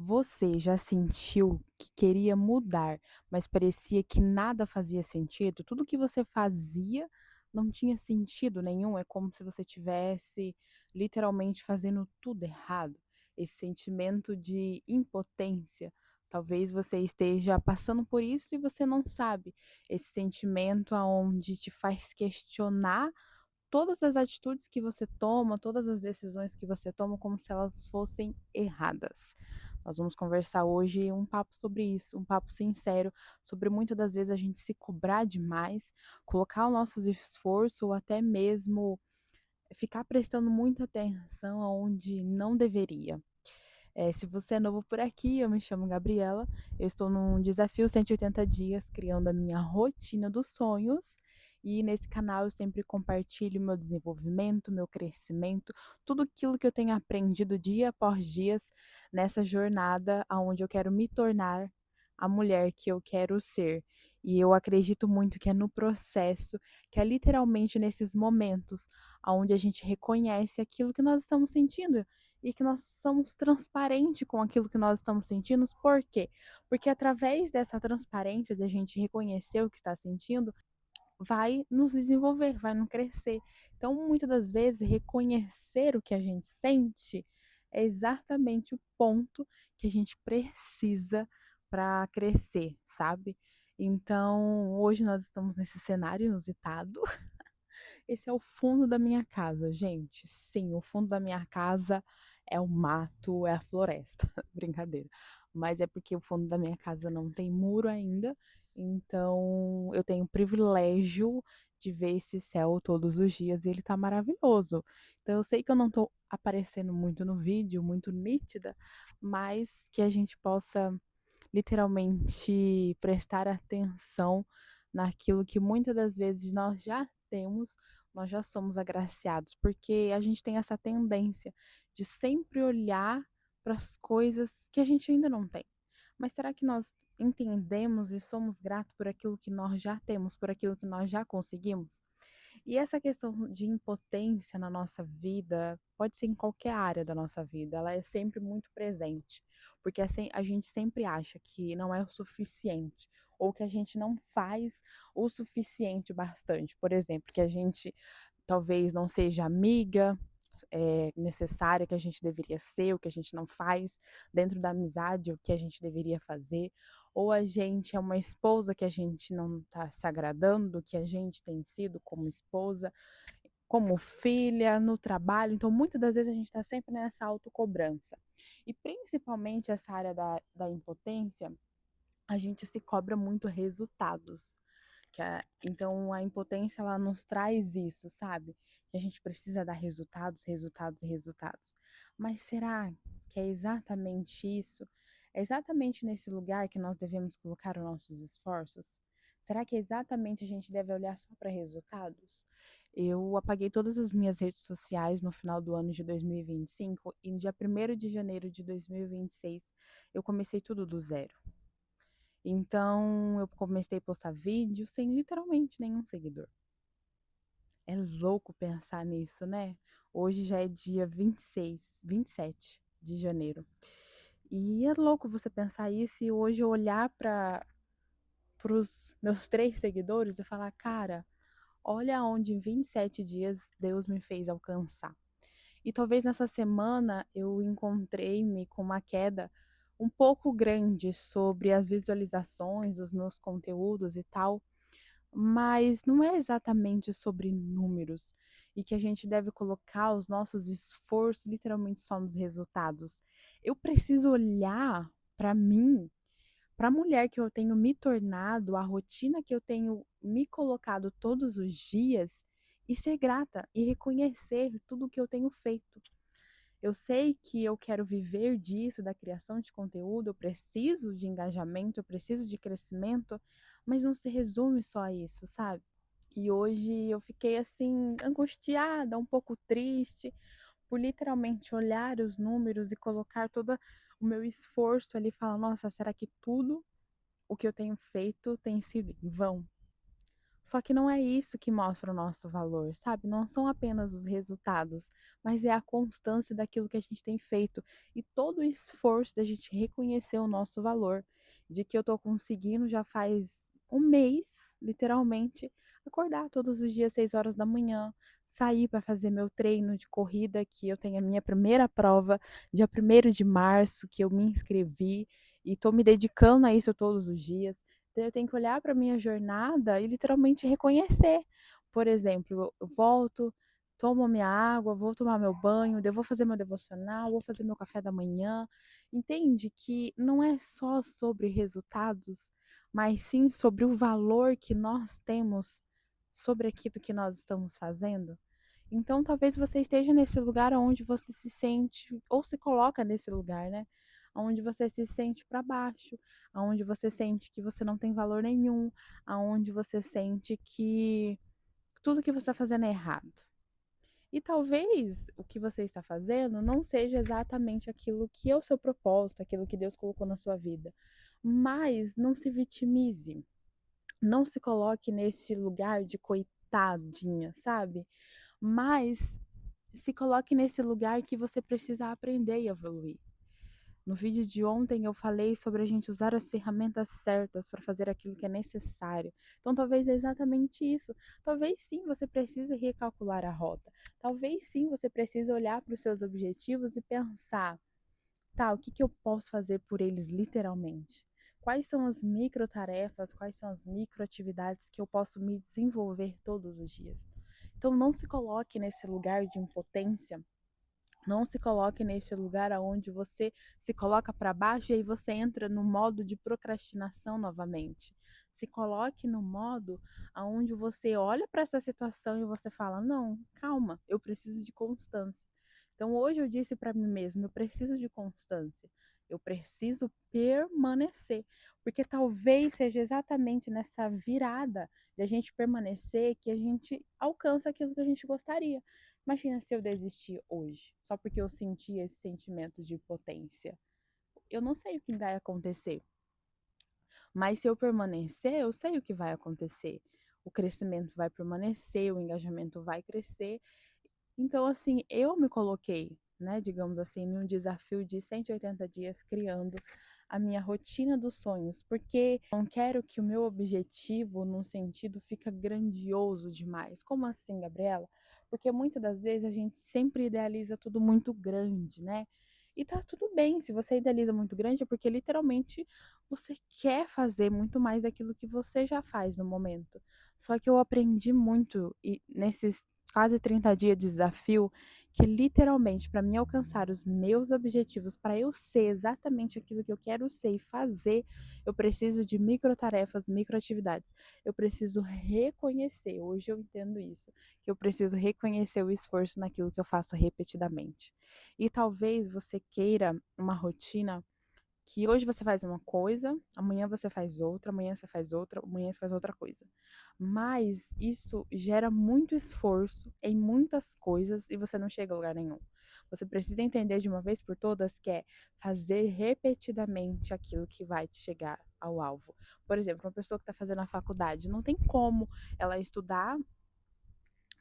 Você já sentiu que queria mudar, mas parecia que nada fazia sentido? Tudo que você fazia não tinha sentido nenhum, é como se você tivesse literalmente fazendo tudo errado. Esse sentimento de impotência, talvez você esteja passando por isso e você não sabe. Esse sentimento aonde te faz questionar todas as atitudes que você toma, todas as decisões que você toma, como se elas fossem erradas. Nós vamos conversar hoje um papo sobre isso, um papo sincero, sobre muitas das vezes a gente se cobrar demais, colocar o nosso esforço ou até mesmo ficar prestando muita atenção aonde não deveria. Se você é novo por aqui, eu me chamo Gabriela, eu estou num desafio 180 dias criando a minha rotina dos sonhos. E nesse canal eu sempre compartilho meu desenvolvimento, meu crescimento, tudo aquilo que eu tenho aprendido dia após dias nessa jornada aonde eu quero me tornar a mulher que eu quero ser. E eu acredito muito que é no processo, que é literalmente nesses momentos aonde a gente reconhece aquilo que nós estamos sentindo e que nós somos transparente com aquilo que nós estamos sentindo. Por quê? Porque através dessa transparência, de a gente reconhecer o que está sentindo, vai nos desenvolver, vai nos crescer. Então, muitas das vezes, reconhecer o que a gente sente é exatamente o ponto que a gente precisa para crescer, sabe? Então, hoje nós estamos nesse cenário inusitado. Esse é o fundo da minha casa, gente. Sim, o fundo da minha casa é o mato, é a floresta. Brincadeira. Mas é porque o fundo da minha casa não tem muro ainda, então eu tenho o privilégio de ver esse céu todos os dias e ele tá maravilhoso. Então eu sei que eu não tô aparecendo muito no vídeo, muito nítida, mas que a gente possa literalmente prestar atenção naquilo que muitas das vezes nós já temos, nós já somos agraciados, porque a gente tem essa tendência de sempre olhar para as coisas que a gente ainda não tem. Mas será que nós entendemos e somos gratos por aquilo que nós já temos, por aquilo que nós já conseguimos? E essa questão de impotência na nossa vida, pode ser em qualquer área da nossa vida, ela é sempre muito presente, porque a gente sempre acha que não é o suficiente, ou que a gente não faz o suficiente bastante. Por exemplo, que a gente talvez não seja amiga necessária que a gente deveria ser, o que a gente não faz dentro da amizade, o que a gente deveria fazer, ou a gente é uma esposa que a gente não está se agradando do que a gente tem sido como esposa, como filha, no trabalho. Então, muitas das vezes a gente está sempre nessa autocobrança. E principalmente essa área da impotência, a gente se cobra muito resultados. Então a impotência ela nos traz isso, sabe? Que a gente precisa dar resultados, resultados e resultados. Mas será que é exatamente isso? É exatamente nesse lugar que nós devemos colocar os nossos esforços? Será que exatamente a gente deve olhar só para resultados? Eu apaguei todas as minhas redes sociais no final do ano de 2025 e no dia 1º de janeiro de 2026 eu comecei tudo do zero. Então, eu comecei a postar vídeo sem literalmente nenhum seguidor. É louco pensar nisso, né? Hoje já é dia 26, 27 de janeiro. E é louco você pensar isso e hoje eu olhar para os meus 3 seguidores e falar, cara, olha onde em 27 dias Deus me fez alcançar. E talvez nessa semana eu encontrei-me com uma queda um pouco grande sobre as visualizações dos meus conteúdos e tal, mas não é exatamente sobre números e que a gente deve colocar os nossos esforços literalmente só nos resultados. Eu preciso olhar para mim, para a mulher que eu tenho me tornado, a rotina que eu tenho me colocado todos os dias e ser grata e reconhecer tudo que eu tenho feito. Eu sei que eu quero viver disso, da criação de conteúdo, eu preciso de engajamento, eu preciso de crescimento, mas não se resume só a isso, sabe? E hoje eu fiquei assim, angustiada, um pouco triste, por literalmente olhar os números e colocar todo o meu esforço ali e falar: nossa, será que tudo o que eu tenho feito tem sido em vão? Só que não é isso que mostra o nosso valor, sabe? Não são apenas os resultados, mas é a constância daquilo que a gente tem feito e todo o esforço da gente reconhecer o nosso valor, de que eu tô conseguindo já faz um mês, literalmente, acordar todos os dias 6 horas da manhã, sair para fazer meu treino de corrida, que eu tenho a minha primeira prova dia 1º de março, que eu me inscrevi e tô me dedicando a isso todos os dias. Então eu tenho que olhar para minha jornada e literalmente reconhecer. Por exemplo, eu volto, tomo minha água, vou tomar meu banho, eu vou fazer meu devocional, vou fazer meu café da manhã. Entende que não é só sobre resultados, mas sim sobre o valor que nós temos sobre aquilo que nós estamos fazendo? Então, talvez você esteja nesse lugar onde você se sente, ou se coloca nesse lugar, né? Onde você se sente para baixo, aonde você sente que você não tem valor nenhum, aonde você sente que tudo que você está fazendo é errado. E talvez o que você está fazendo não seja exatamente aquilo que é o seu propósito, aquilo que Deus colocou na sua vida. Mas não se vitimize, não se coloque nesse lugar de coitadinha, sabe? Mas se coloque nesse lugar que você precisa aprender e evoluir. No vídeo de ontem eu falei sobre a gente usar as ferramentas certas para fazer aquilo que é necessário. Então talvez é exatamente isso. Talvez sim você precise recalcular a rota. Talvez sim você precise olhar para os seus objetivos e pensar, tá, o que que eu posso fazer por eles literalmente? Quais são as micro tarefas, quais são as micro atividades que eu posso me desenvolver todos os dias? Então não se coloque nesse lugar de impotência, não se coloque neste lugar aonde você se coloca para baixo e aí você entra no modo de procrastinação novamente. Se coloque no modo aonde você olha para essa situação e você fala: "Não, calma, eu preciso de constância". Então hoje eu disse para mim mesma: "Eu preciso de constância. Eu preciso permanecer", porque talvez seja exatamente nessa virada de a gente permanecer que a gente alcança aquilo que a gente gostaria. Imagina se eu desistir hoje, só porque eu senti esse sentimento de potência. Eu não sei o que vai acontecer, mas se eu permanecer, eu sei o que vai acontecer. O crescimento vai permanecer, o engajamento vai crescer. Então, assim, eu me coloquei, né, digamos assim, num desafio de 180 dias criando a minha rotina dos sonhos, porque não quero que o meu objetivo, num sentido, fica grandioso demais. Como assim, Gabriela? Porque muitas das vezes a gente sempre idealiza tudo muito grande, né? E tá tudo bem, se você idealiza muito grande, é porque literalmente você quer fazer muito mais daquilo que você já faz no momento. Só que eu aprendi muito e nesses quase 30 dias de desafio, que literalmente para mim alcançar os meus objetivos, para eu ser exatamente aquilo que eu quero ser e fazer, eu preciso de microtarefas, microatividades. Eu preciso reconhecer, hoje eu entendo isso, que eu preciso reconhecer o esforço naquilo que eu faço repetidamente. E talvez você queira uma rotina que hoje você faz uma coisa, amanhã você faz outra, amanhã você faz outra, amanhã você faz outra coisa. Mas isso gera muito esforço em muitas coisas e você não chega a lugar nenhum. Você precisa entender de uma vez por todas que é fazer repetidamente aquilo que vai te chegar ao alvo. Por exemplo, uma pessoa que está fazendo a faculdade, não tem como ela estudar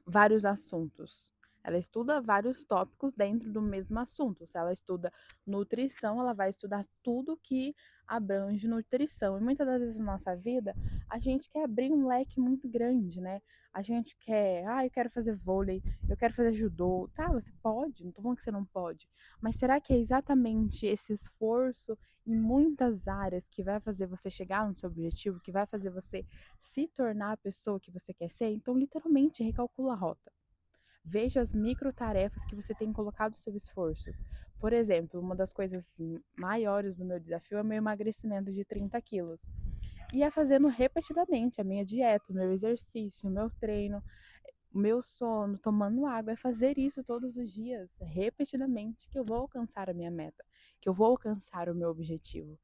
vários assuntos. Ela estuda vários tópicos dentro do mesmo assunto. Se ela estuda nutrição, ela vai estudar tudo que abrange nutrição. E muitas das vezes na nossa vida, a gente quer abrir um leque muito grande, né? A gente quer, eu quero fazer vôlei, eu quero fazer judô. Tá, você pode, não tô falando que você não pode. Mas será que é exatamente esse esforço em muitas áreas que vai fazer você chegar no seu objetivo, que vai fazer você se tornar a pessoa que você quer ser? Então, literalmente, recalcula a rota. Veja as micro tarefas que você tem colocado seus esforços. Por exemplo, uma das coisas maiores do meu desafio é o meu emagrecimento de 30 quilos. E é fazendo repetidamente a minha dieta, o meu exercício, o meu treino, o meu sono, tomando água, é fazer isso todos os dias, repetidamente, que eu vou alcançar a minha meta, que eu vou alcançar o meu objetivo.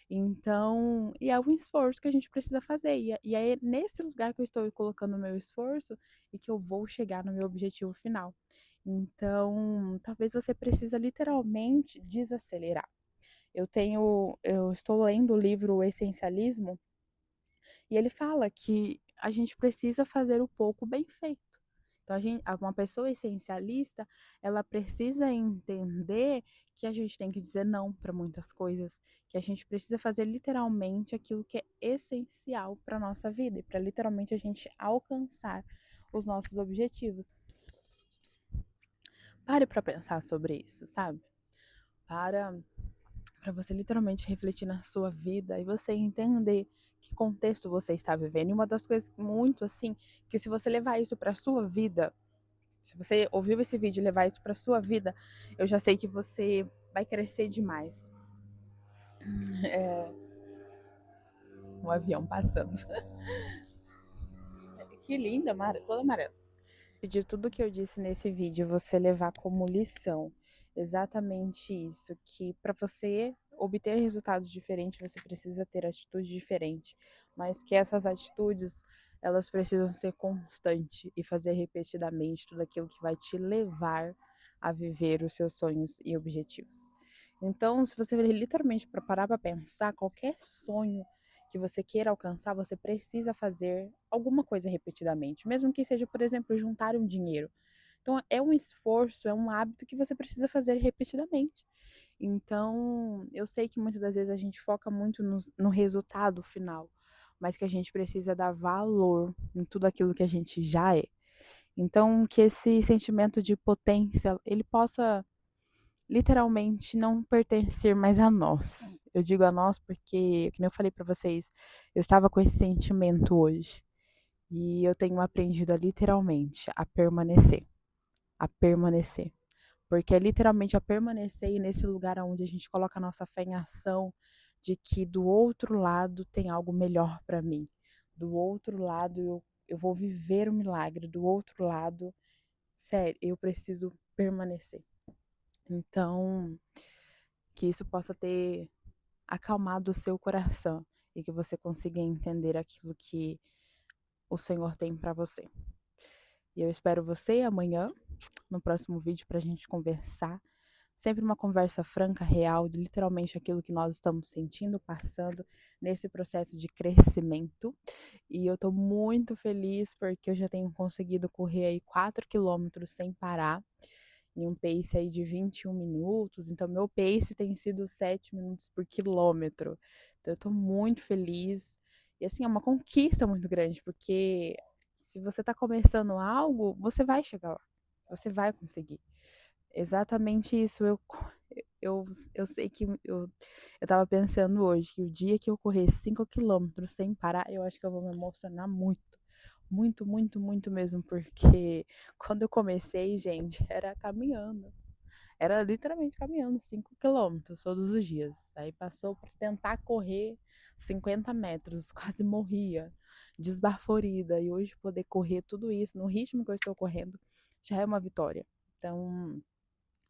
Então, e é um esforço que a gente precisa fazer. E é nesse lugar que eu estou colocando o meu esforço e que eu vou chegar no meu objetivo final. Então, talvez você precisa literalmente desacelerar. Eu estou lendo o livro O Essencialismo e ele fala que a gente precisa fazer o pouco bem feito. Então, uma pessoa essencialista, ela precisa entender que a gente tem que dizer não para muitas coisas, que a gente precisa fazer literalmente aquilo que é essencial para nossa vida e para literalmente a gente alcançar os nossos objetivos. Pare para pensar sobre isso, sabe? Para para você literalmente refletir na sua vida e você entender que contexto você está vivendo. E uma das coisas muito assim, que se você levar isso para sua vida, se você ouviu esse vídeo e levar isso para sua vida, eu já sei que você vai crescer demais. É um avião passando. Que linda, toda amarela. De tudo que eu disse nesse vídeo, você levar como lição exatamente isso, que para você obter resultados diferentes, você precisa ter atitudes diferentes, mas que essas atitudes, elas precisam ser constantes e fazer repetidamente tudo aquilo que vai te levar a viver os seus sonhos e objetivos. Então, se você literalmente parar para pensar, qualquer sonho que você queira alcançar, você precisa fazer alguma coisa repetidamente, mesmo que seja, por exemplo, juntar um dinheiro. Então, é um esforço, é um hábito que você precisa fazer repetidamente. Então, eu sei que muitas das vezes a gente foca muito no resultado final, mas que a gente precisa dar valor em tudo aquilo que a gente já é. Então, que esse sentimento de potência, ele possa literalmente não pertencer mais a nós. Eu digo a nós porque, como eu falei para vocês, eu estava com esse sentimento hoje. E eu tenho aprendido a literalmente a permanecer, a permanecer. Porque é literalmente a permanecer e nesse lugar onde a gente coloca a nossa fé em ação de que do outro lado tem algo melhor para mim. Do outro lado eu vou viver o milagre. Do outro lado, sério, eu preciso permanecer. Então, que isso possa ter acalmado o seu coração e que você consiga entender aquilo que o Senhor tem para você. E eu espero você amanhã no próximo vídeo para a gente conversar. Sempre uma conversa franca, real, de literalmente aquilo que nós estamos sentindo, passando nesse processo de crescimento. E eu tô muito feliz porque eu já tenho conseguido correr aí 4 quilômetros sem parar, em um pace aí de 21 minutos. Então, meu pace tem sido 7 minutos por quilômetro. Então, eu tô muito feliz. E assim, é uma conquista muito grande, porque se você tá começando algo, você vai chegar lá. Você vai conseguir. Exatamente isso. Eu, eu sei que eu tava pensando hoje que o dia que eu correr 5 quilômetros sem parar, eu acho que eu vou me emocionar muito. Muito, muito, muito mesmo, porque quando eu comecei, gente, era caminhando. Era literalmente caminhando 5 quilômetros todos os dias. Aí passou para tentar correr 50 metros, quase morria, desbaforida. E hoje poder correr tudo isso no ritmo que eu estou correndo já é uma vitória. Então,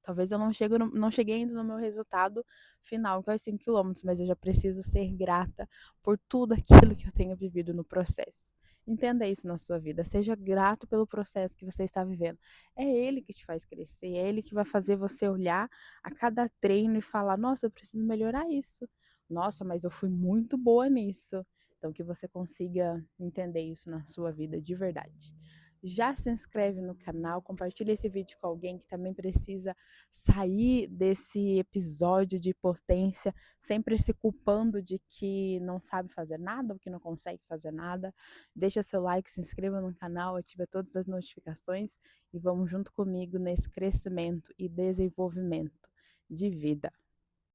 talvez eu não cheguei ainda no meu resultado final, que é os 5 quilômetros, mas eu já preciso ser grata por tudo aquilo que eu tenho vivido no processo. Entenda isso na sua vida. Seja grato pelo processo que você está vivendo. É ele que te faz crescer, é ele que vai fazer você olhar a cada treino e falar: nossa, eu preciso melhorar isso. Nossa, mas eu fui muito boa nisso. Então, que você consiga entender isso na sua vida de verdade. Já se inscreve no canal, compartilha esse vídeo com alguém que também precisa sair desse episódio de potência, sempre se culpando de que não sabe fazer nada ou que não consegue fazer nada. Deixa seu like, se inscreva no canal, ativa todas as notificações e vamos junto comigo nesse crescimento e desenvolvimento de vida.